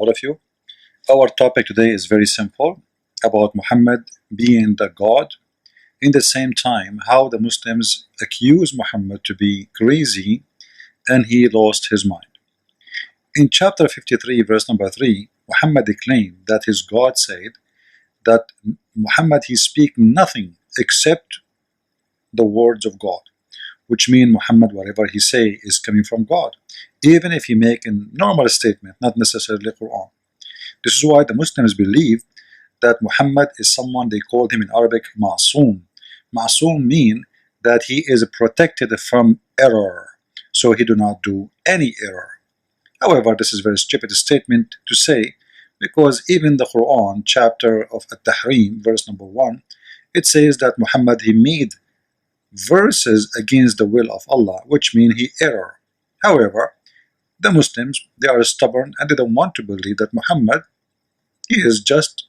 all of you. Our topic today is very simple, about Muhammad being the God. In the same time, how the Muslims accuse Muhammad to be crazy and he lost his mind. In chapter 53, verse number 3, Muhammad claimed that his God said that Muhammad he speak nothing except the words of God, which mean Muhammad whatever he say is coming from God, even if he make a normal statement, not necessarily Quran. This is why the Muslims believe that Muhammad is someone they called him in Arabic Ma'soom. Ma'soom mean that he is protected from error, so he do not do any error. However, this is a very stupid statement to say, because even the Quran chapter of At-Tahrim verse number 1, it says that Muhammad he made verses against the will of Allah, which mean he error. However, the Muslims they are stubborn and they don't want to believe that Muhammad he is just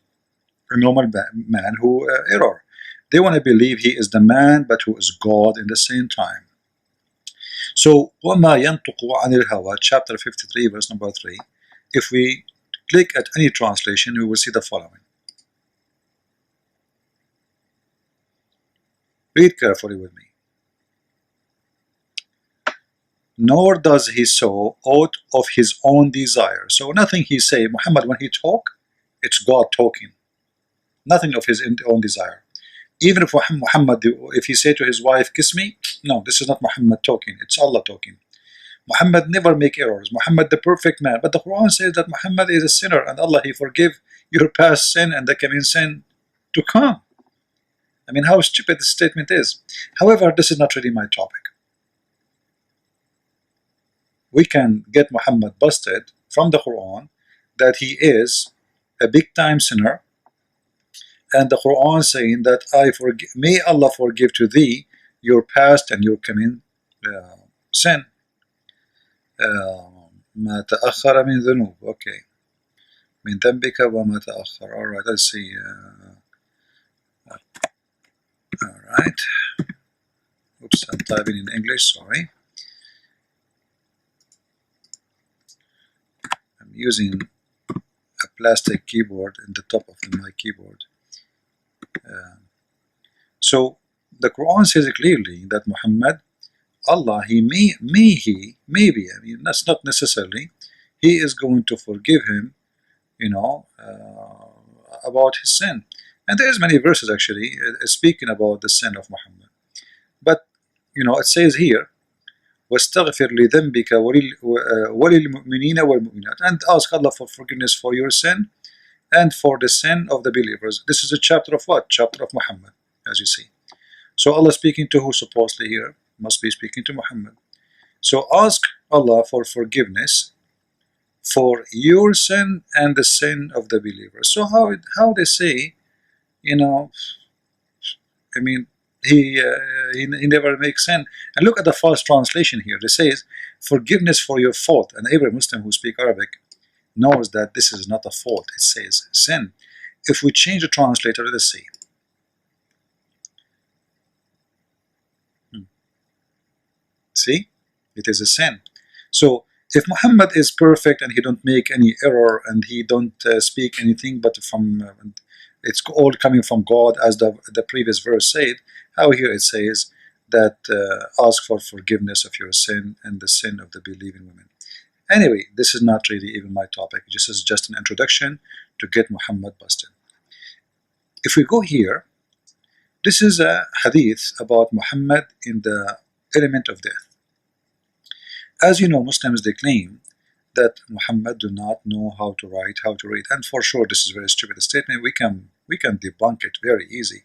a normal man who error. They want to believe he is the man but who is God in the same time. So وَمَا يَنْطُقُ عَنِ الْهَوَى chapter 53 verse number 3, if we click at any translation we will see the following. Read carefully with me. Nor does he so aught of his own desire. So nothing he say, Muhammad when he talk, it's God talking. Nothing of his own desire. Even if Muhammad, if he say to his wife, kiss me, no, this is not Muhammad talking, it's Allah talking. Muhammad never make errors. Muhammad the perfect man. But the Quran says that Muhammad is a sinner and Allah he forgive your past sin and the coming sin to come. I mean, how stupid this statement is. However, this is not really my topic. We can get Muhammad busted from the Quran that he is a big time sinner, and the Quran saying that may Allah forgive to thee your past and your coming sin. ما تأخر من ذنوب. Okay. من ذنبك وما تأخر. All right. Let's see. All right. Oops, I'm typing in English. Sorry. I'm using a plastic keyboard in the top of my keyboard. So the Quran says clearly that Muhammad, Allah, he maybe, I mean, that's not necessarily, he is going to forgive him, you know, about his sin. And there's many verses actually speaking about the sin of Muhammad. But, you know, it says here, وَاسْتَغْفِرْ لِذَنْبِكَ وَلِلْمُؤْمِنِينَ وَالْمُؤْمِنَاتِ, and ask Allah for forgiveness for your sin and for the sin of the believers. This is a chapter of what? Chapter of Muhammad, as you see. So Allah speaking to who supposedly here? Must be speaking to Muhammad. So ask Allah for forgiveness for your sin and the sin of the believers. So how they say, you know, I mean, he never makes sin. And look at the false translation here. It says forgiveness for your fault, and every Muslim who speaks Arabic knows that this is not a fault. It says sin. If we change the translator, let's see. See, it is a sin. So if Muhammad is perfect and he don't make any error and he don't speak anything but from it's all coming from God, as the previous verse said, how here it says that ask for forgiveness of your sin and the sin of the believing women. Anyway, this is not really even my topic. This is just an introduction to get Muhammad busted. If we go here, this is a hadith about Muhammad in the element of death. As you know, Muslims they claim that Muhammad do not know how to write, how to read, and for sure this is a very stupid statement. We can debunk it very easy.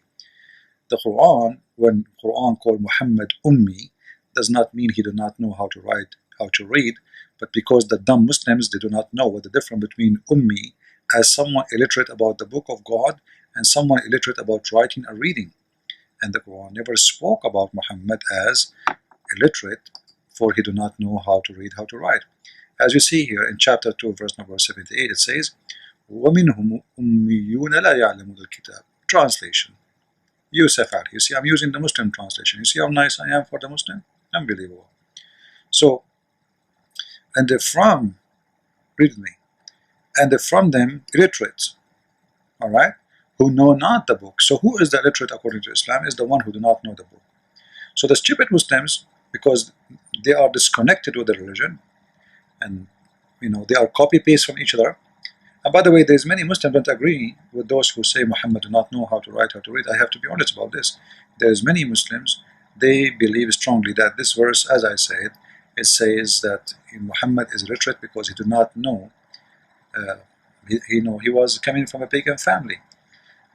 The Quran, when Quran called Muhammad Ummi, does not mean he do not know how to write, how to read, but because the dumb Muslims they do not know what the difference between Ummi as someone illiterate about the book of God and someone illiterate about writing and reading. And the Quran never spoke about Muhammad as illiterate, for he do not know how to read, how to write. As you see here in chapter 2, verse number 78, it says, وَمِنْهُمْ أُمِّيُّونَ لَا يَعْلَمُونَ الْكِتَابَ. Translation. Yusuf Ali. You see, I'm using the Muslim translation. You see how nice I am for the Muslim? Unbelievable. So, and from, read me, and from them illiterate, all right, who know not the book. So who is the illiterate according to Islam? Is the one who do not know the book. So the stupid Muslims, because they are disconnected with the religion, and they are copy paste from each other. And by the way, there's many Muslims don't agree with those who say Muhammad do not know how to write, how to read. I have to be honest about this. There's many Muslims, they believe strongly that this verse, as I said, it says that Muhammad is illiterate because he did not know. He was coming from a pagan family,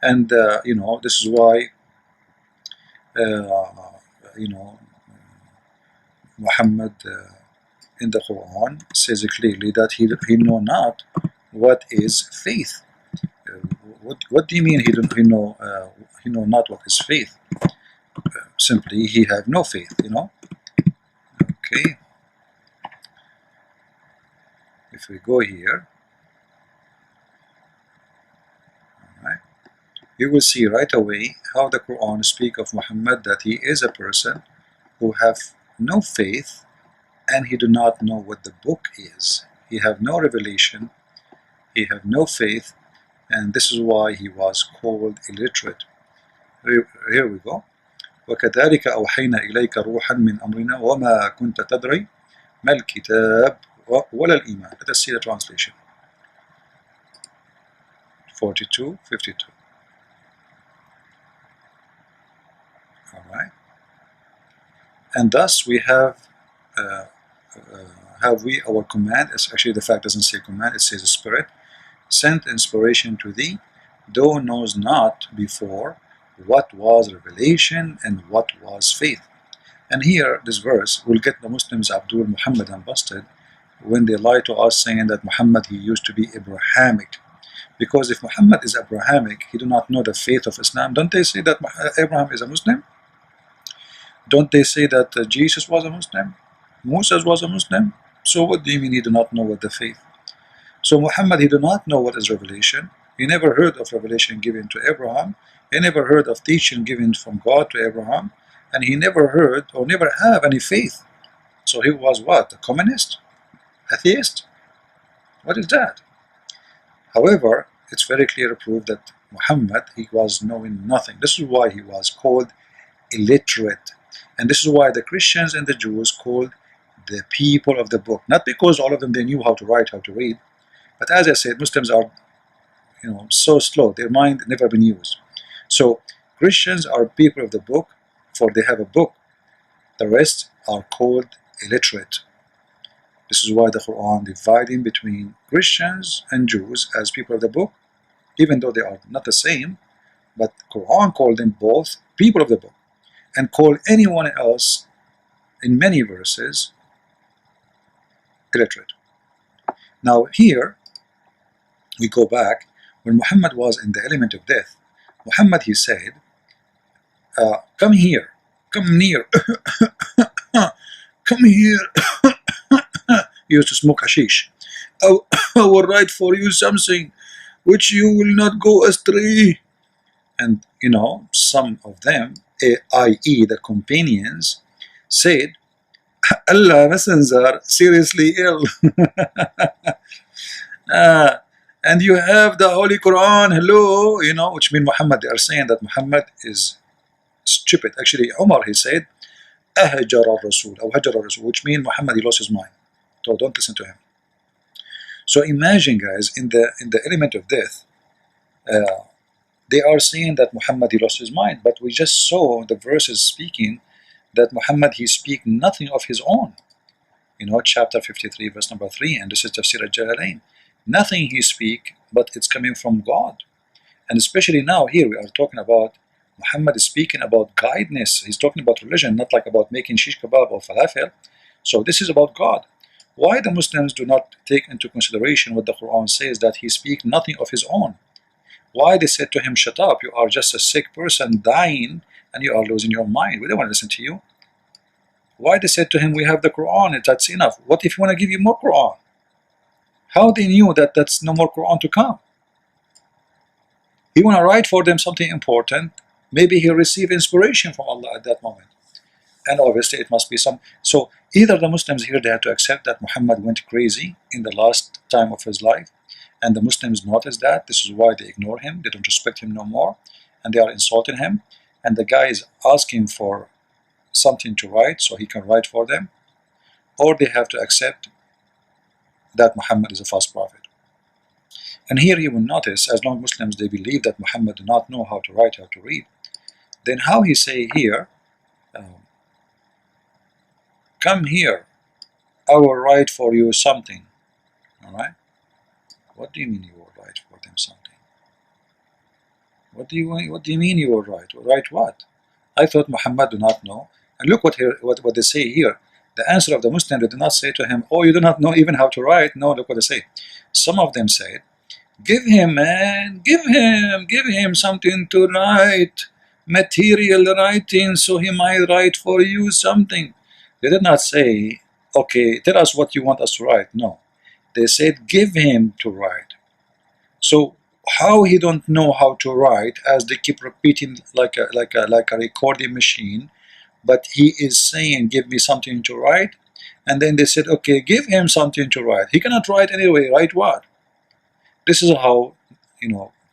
and this is why Muhammad in the Quran says clearly that he know not what is faith. What do you mean he know not what is faith? Simply he have no faith. Okay. If we go here, all right, you will see right away how the Quran speak of Muhammad, that he is a person who have no faith, and he do not know what the book is. He have no revelation, he have no faith, and this is why he was called illiterate. Here we go. وكذلك أوحينا إليك روحا من أمرنا وما كنت تدري ما الكتاب ولا الإيمان. Let us see the translation. 42:52. All right. And thus we have we our command. Actually, the fact doesn't say command; it says Spirit sent inspiration to thee. Thou knows not before what was revelation and what was faith. And here, this verse will get the Muslims Abdul Muhammadan busted when they lie to us saying that Muhammad, he used to be Abrahamic. Because if Muhammad is Abrahamic, he do not know the faith of Islam. Don't they say that Abraham is a Muslim? Don't they say that Jesus was a Muslim? Moses was a Muslim? So what do you mean he do not know what the faith? So Muhammad, he do not know what is revelation. He never heard of revelation given to Abraham. He never heard of teaching given from God to Abraham. And he never heard or never have any faith. So he was what? A communist? Atheist? What is that? However, it's very clear proof that Muhammad, he was knowing nothing. This is why he was called illiterate. And this is why the Christians and the Jews called the people of the book. Not because all of them, they knew how to write, how to read. But as I said, Muslims are so slow. Their mind never been used. So Christians are people of the book, for they have a book. The rest are called illiterate. This is why the Quran dividing between Christians and Jews as people of the book, even though they are not the same, but Quran called them both people of the book, and call anyone else in many verses illiterate. Now here we go back when Muhammad was in the element of death. Muhammad, he said, come here, come near, come here. He used to smoke hashish. I will write for you something which you will not go astray. And some of them, i.e. the companions, said, Allah Messenger seriously ill. And you have the Holy Quran, hello, which means Muhammad, they are saying that Muhammad is stupid. Actually, Umar, he said, أهجر الرسول أو هجر الرسول, which means Muhammad, he lost his mind. So don't listen to him. So imagine, guys, in the element of death, they are saying that Muhammad, he lost his mind, but we just saw the verses speaking that Muhammad, he speak nothing of his own. Chapter 53, verse number 3, and this is Tafsir al-Jalalain. Nothing he speak, but it's coming from God. And especially now here we are talking about Muhammad is speaking about guidance. He's talking about religion, not like about making shish kebab or falafel. So this is about God. Why the Muslims do not take into consideration what the Quran says, that he speak nothing of his own? Why they said to him, shut up, you are just a sick person dying and you are losing your mind. We don't want to listen to you. Why they said to him, we have the Quran, that's enough. What if we want to give you more Quran? How they knew that that's no more Quran to come? He want to write for them something important. Maybe he received inspiration from Allah at that moment. And obviously it must be some. So either the Muslims here, they had to accept that Muhammad went crazy in the last time of his life, And the Muslims notice that. This is why they ignore him. They don't respect him no more. And they are insulting him. And the guy is asking for something to write so he can write for them. Or they have to accept that Muhammad is a false prophet. And here you will notice, as long as Muslims they believe that Muhammad do not know how to write, how to read, then how he say here, come here, I will write for you something. Alright? What do you mean you will write for them something? What do you mean you will write? Write what? I thought Muhammad do not know. And look what they say here. The answer of the Muslim, they do not say to him, oh, you do not know even how to write. No, look what they say. Some of them said, give him, man, give him something to write, material writing, so he might write for you something. They did not say, okay, tell us what you want us to write. No, they said, give him to write. So how he don't know how to write, as they keep repeating like a recording machine, but he is saying, give me something to write, and then they said, okay, give him something to write. He cannot write anyway. Write what? This is how,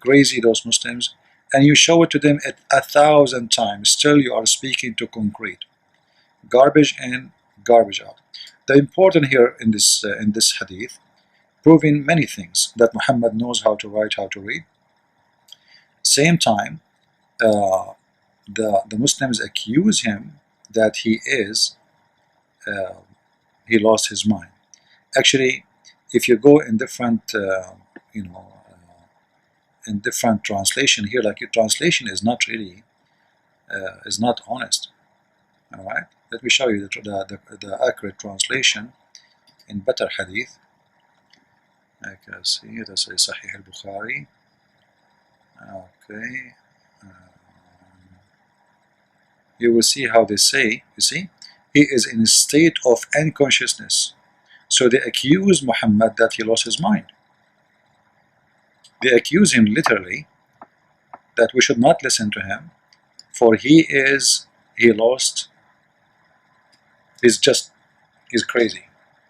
crazy those Muslims, and you show it to them at 1,000 times, still you are speaking to concrete. Garbage in, garbage out. The important here in this hadith, proving many things, that Muhammad knows how to write, how to read. Same time, the Muslims accuse him that he lost his mind. Actually, if you go in different in different translation here, like your translation is not really is not honest. All right, let me show you the accurate translation in better hadith. I can see it as Sahih al-Bukhari. Okay, you will see how they say. You see, he is in a state of unconsciousness. So they accuse Muhammad that he lost his mind. They accuse him literally that we should not listen to him, for he's crazy.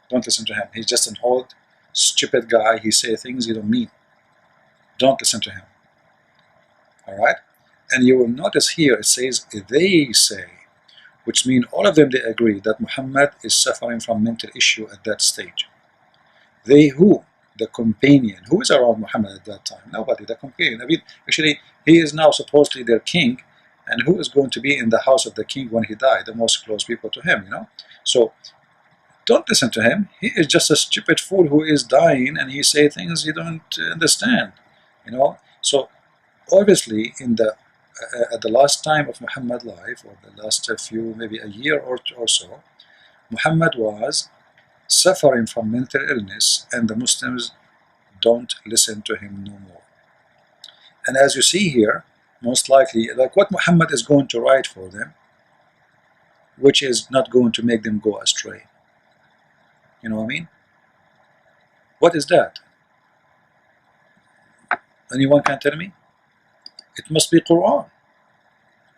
Don't listen to him. He's just an old, stupid guy. He say things he don't mean. Don't listen to him. Alright? And you will notice here it says, they say, which means all of them, they agree that Muhammad is suffering from mental issue at that stage. They who? The companion. Who is around Muhammad at that time? Nobody. The companion. I mean, actually, he is now supposedly their king, and who is going to be in the house of the king when he died? The most close people to him, So, don't listen to him. He is just a stupid fool who is dying, and he say things you don't understand, So, obviously, at the last time of Muhammad's life, or the last few, maybe a year or so, Muhammad was suffering from mental illness, and the Muslims don't listen to him no more. And as you see here, most likely, like what Muhammad is going to write for them, which is not going to make them go astray. You know what I mean? What is that? Anyone can tell me? It must be Quran.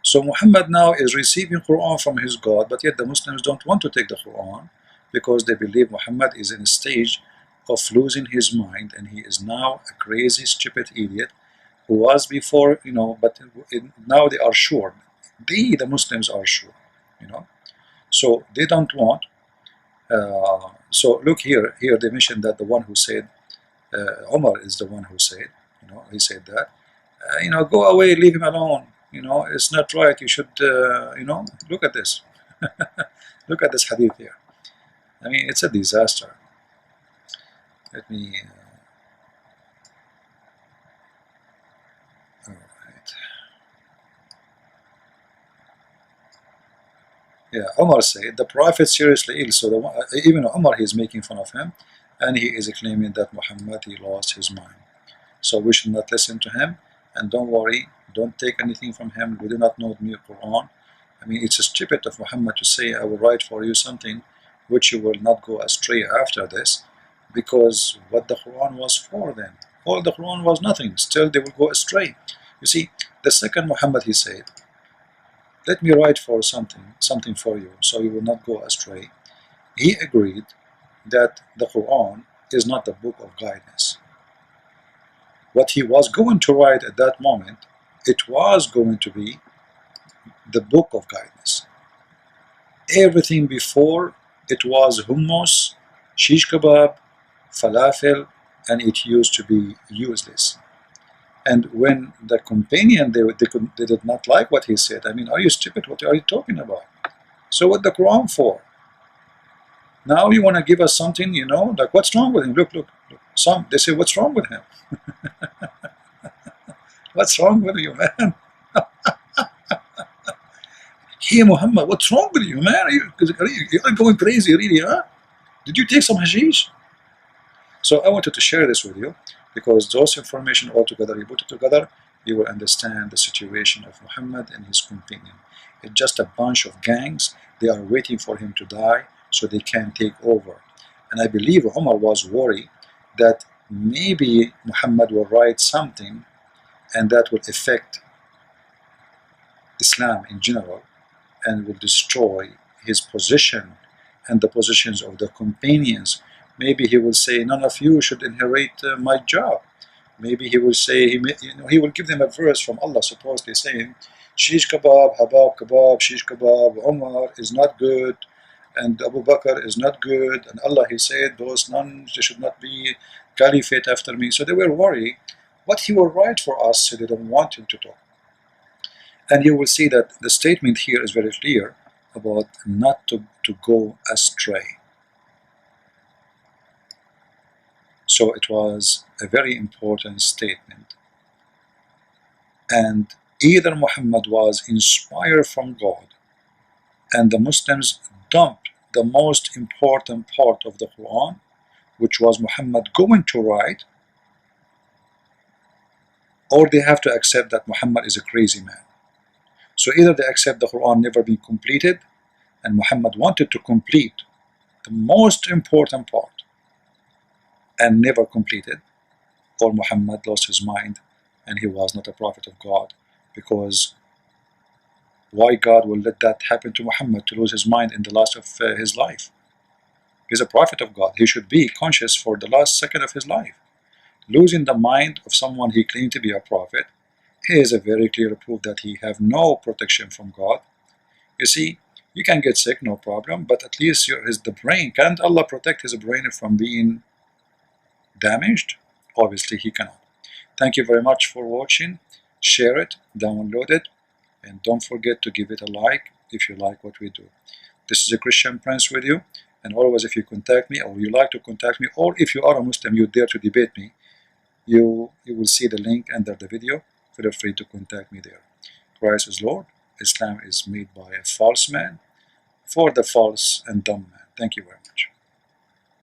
So Muhammad now is receiving Quran from his God, but yet the Muslims don't want to take the Quran because they believe Muhammad is in a stage of losing his mind, and he is now a crazy, stupid idiot who was before, but now they are sure. The Muslims are sure, So they don't want. So look here. Here they mentioned that the one who said, Umar is the one who said, he said that, go away, leave him alone. It's not right. You should, look at this. Look at this hadith here. I mean, it's a disaster. Let me. All right. Yeah, Umar said the Prophet seriously ill. So even Umar, he is making fun of him, and he is claiming that Muhammad, he lost his mind. So we should not listen to him, and don't worry, don't take anything from him. We do not know the Quran. I mean, it's stupid of Muhammad to say, I will write for you something which you will not go astray after this, because what the Quran was for then? All the Quran was nothing. Still they will go astray. You see, the second Muhammad, he said, let me write for something for you, so you will not go astray. He agreed that the Quran is not the book of guidance. what he was going to write at that moment, it was going to be the book of guidance. Everything before, it was hummus, shish kebab, falafel, and it used to be useless. And when the companion, they did not like what he said. I mean, are you stupid? What are you talking about? So what the Quran for? Now you want to give us something, like what's wrong with him? Look, look, look. They say, what's wrong with him? What's wrong with you, man? Hey, Muhammad, what's wrong with you, man? Are you going crazy, really, huh? Did you take some hashish? So I wanted to share this with you because those information all together, you put it together, you will understand the situation of Muhammad and his companion. It's just a bunch of gangs. They are waiting for him to die so they can take over. And I believe Umar was worried that maybe Muhammad will write something and that will affect Islam in general and will destroy his position and the positions of the companions. Maybe he will say, none of you should inherit my job. Maybe he will say, he will give them a verse from Allah, supposedly saying, shish kebab, habab kebab, shish kebab, Umar is not good, and Abu Bakr is not good, and Allah, he said, those nuns, they should not be caliphate after me. So they were worried what he will write for us, so they don't want him to talk. And you will see that the statement here is very clear about not to go astray. So it was a very important statement. And either Muhammad was inspired from God and the Muslims dumped the most important part of the Quran, which was Muhammad going to write, or they have to accept that Muhammad is a crazy man. So either they accept the Quran never been completed, and Muhammad wanted to complete the most important part and never completed, or Muhammad lost his mind and he was not a prophet of God, because why God will let that happen to Muhammad, to lose his mind in the last of his life? He's a prophet of God. He should be conscious for the last second of his life. Losing the mind of someone he claimed to be a prophet is a very clear proof that he have no protection from God. You see, you can get sick, no problem, but at least the brain, can't Allah protect his brain from being damaged? Obviously he cannot. Thank you very much for watching. Share it, download it, and don't forget to give it a like if you like what we do. This is a Christian Prince with you, and always if you contact me, or you like to contact me, or if you are a Muslim, you dare to debate me, you will see the link under the video. Feel free to contact me there. Christ is Lord. Islam is made by a false man for the false and dumb man. Thank you very much.